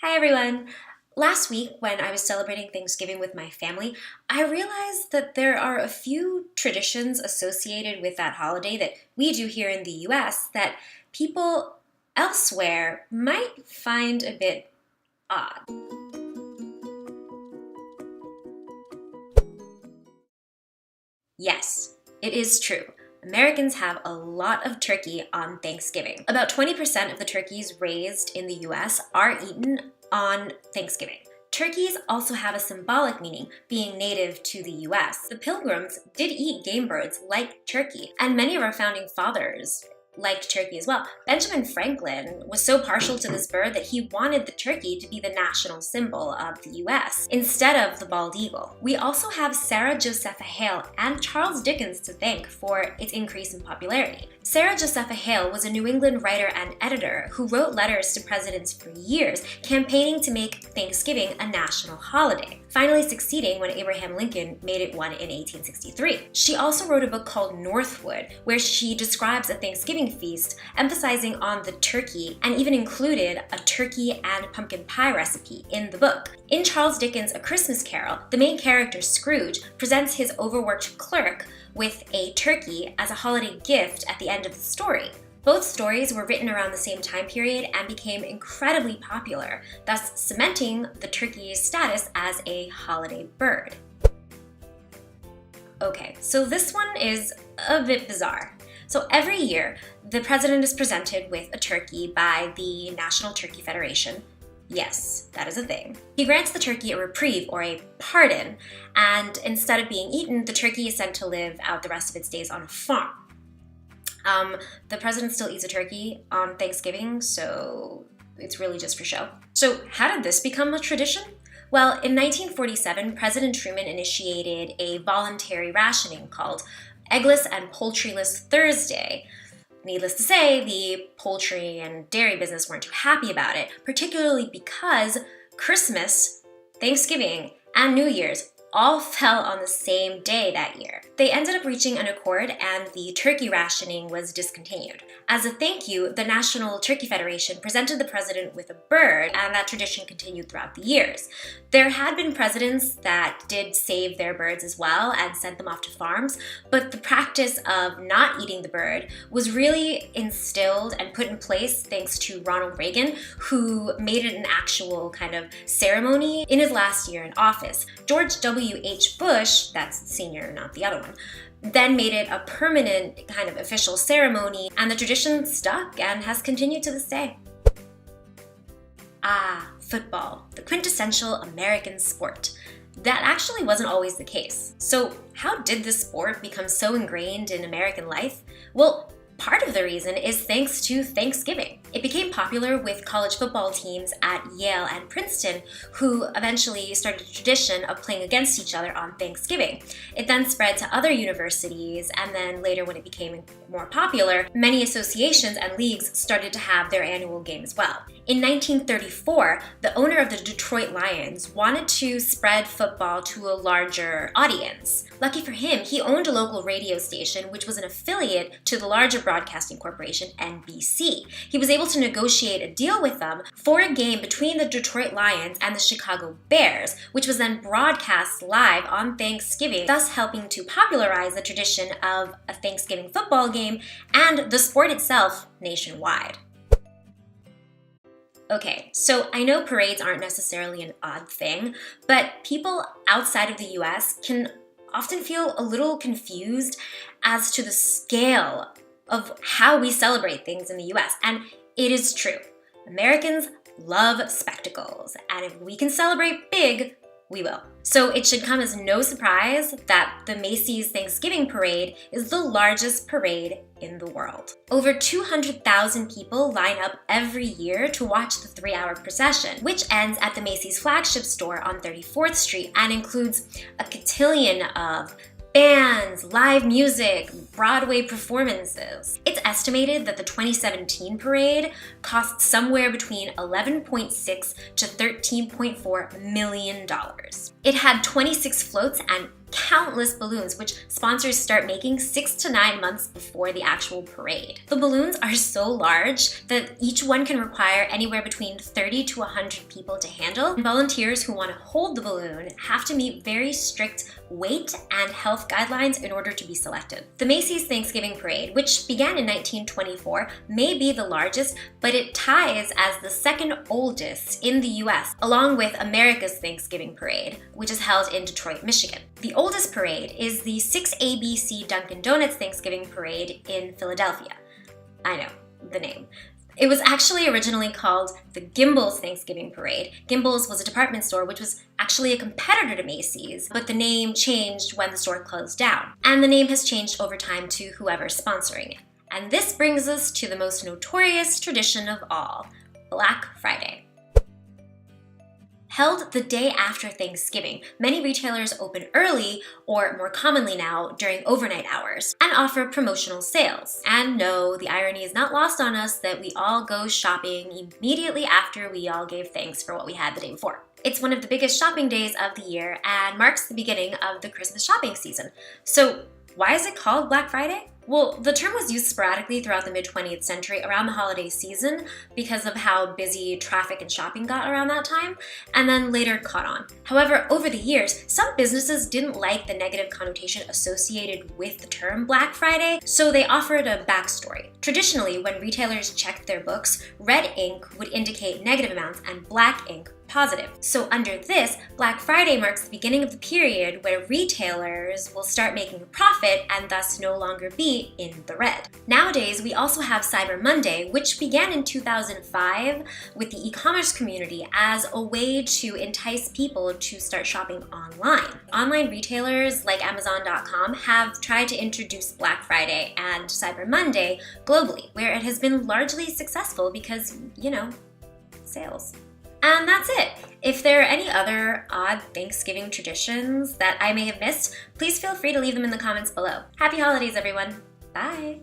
Hi everyone! Last week, when I was celebrating Thanksgiving with my family, I realized that there are a few traditions associated with that holiday that we do here in the US that people elsewhere might find a bit odd. Yes, it is true. Americans have a lot of turkey on Thanksgiving. About 20% of the turkeys raised in the US are eaten on Thanksgiving. Turkeys also have a symbolic meaning, being native to the US. The Pilgrims did eat game birds like turkey, and many of our founding fathers liked turkey as well. Benjamin Franklin was so partial to this bird that he wanted the turkey to be the national symbol of the US instead of the bald eagle. We also have Sarah Josepha Hale and Charles Dickens to thank for its increase in popularity. Sarah Josepha Hale was a New England writer and editor who wrote letters to presidents for years, campaigning to make Thanksgiving a national holiday, finally succeeding when Abraham Lincoln made it one in 1863. She also wrote a book called Northwood, where she describes a Thanksgiving feast, emphasizing on the turkey, and even included a turkey and pumpkin pie recipe in the book. In Charles Dickens' A Christmas Carol, the main character, Scrooge, presents his overworked clerk with a turkey as a holiday gift at the end of the story. Both stories were written around the same time period and became incredibly popular, thus cementing the turkey's status as a holiday bird. Okay, so this one is a bit bizarre. So every year, the president is presented with a turkey by the National Turkey Federation. Yes, that is a thing. He grants the turkey a reprieve or a pardon, and instead of being eaten, the turkey is sent to live out the rest of its days on a farm. The president still eats a turkey on Thanksgiving, so it's really just for show. So how did this become a tradition? Well, in 1947, President Truman initiated a voluntary rationing called Eggless and Poultryless Thursday. Needless to say, the poultry and dairy business weren't too happy about it, particularly because Christmas, Thanksgiving, and New Year's all fell on the same day that year. They ended up reaching an accord and the turkey rationing was discontinued. As a thank you, the National Turkey Federation presented the president with a bird, and that tradition continued throughout the years. There had been presidents that did save their birds as well and sent them off to farms, but the practice of not eating the bird was really instilled and put in place thanks to Ronald Reagan, who made it an actual kind of ceremony in his last year in office. George W.H. Bush, that's senior, not the other one, then made it a permanent kind of official ceremony, and the tradition stuck and has continued to this day. Football, the quintessential American sport. That actually wasn't always the case. So how did this sport become so ingrained in American life? Well, part of the reason is thanks to Thanksgiving. It became popular with college football teams at Yale and Princeton, who eventually started a tradition of playing against each other on Thanksgiving. It then spread to other universities, and then later when it became more popular, many associations and leagues started to have their annual game as well. In 1934, the owner of the Detroit Lions wanted to spread football to a larger audience. Lucky for him, he owned a local radio station, which was an affiliate to the larger broadcasting corporation, NBC. He was able to negotiate a deal with them for a game between the Detroit Lions and the Chicago Bears, which was then broadcast live on Thanksgiving, thus helping to popularize the tradition of a Thanksgiving football game and the sport itself nationwide. Okay, so I know parades aren't necessarily an odd thing, but people outside of the US can often feel a little confused as to the scale of how we celebrate things in the US. And it is true. Americans love spectacles, and if we can celebrate big, we will. So it should come as no surprise that the Macy's Thanksgiving Parade is the largest parade in the world. Over 200,000 people line up every year to watch the 3-hour procession, which ends at the Macy's flagship store on 34th Street and includes a cotillion of bands, live music, Broadway performances. It's estimated that the 2017 parade cost somewhere between $11.6 to $13.4 million. It had 26 floats and countless balloons, which sponsors start making 6 to 9 months before the actual parade. The balloons are so large that each one can require anywhere between 30 to 100 people to handle, and volunteers who want to hold the balloon have to meet very strict weight and health guidelines in order to be selected. The Macy's Thanksgiving Parade, which began in 1924, may be the largest, but it ties as the second oldest in the US, along with America's Thanksgiving Parade, which is held in Detroit, Michigan. The oldest parade is the 6ABC Dunkin' Donuts Thanksgiving Parade in Philadelphia. I know, the name. It was actually originally called the Gimbels Thanksgiving Parade. Gimbels was a department store which was actually a competitor to Macy's, but the name changed when the store closed down. And the name has changed over time to whoever's sponsoring it. And this brings us to the most notorious tradition of all, Black Friday. Held the day after Thanksgiving, many retailers open early, or more commonly now, during overnight hours, and offer promotional sales. And no, the irony is not lost on us that we all go shopping immediately after we all gave thanks for what we had the day before. It's one of the biggest shopping days of the year and marks the beginning of the Christmas shopping season. So why is it called Black Friday? Well, the term was used sporadically throughout the mid-20th century around the holiday season because of how busy traffic and shopping got around that time, and then later caught on. However, over the years, some businesses didn't like the negative connotation associated with the term Black Friday, so they offered a backstory. Traditionally, when retailers checked their books, red ink would indicate negative amounts and black ink positive. So under this, Black Friday marks the beginning of the period where retailers will start making a profit and thus no longer be in the red. Nowadays, we also have Cyber Monday, which began in 2005 with the e-commerce community as a way to entice people to start shopping online. Online retailers like Amazon.com have tried to introduce Black Friday and Cyber Monday globally, where it has been largely successful because, sales. And that's it. If there are any other odd Thanksgiving traditions that I may have missed, please feel free to leave them in the comments below. Happy holidays, everyone. Bye.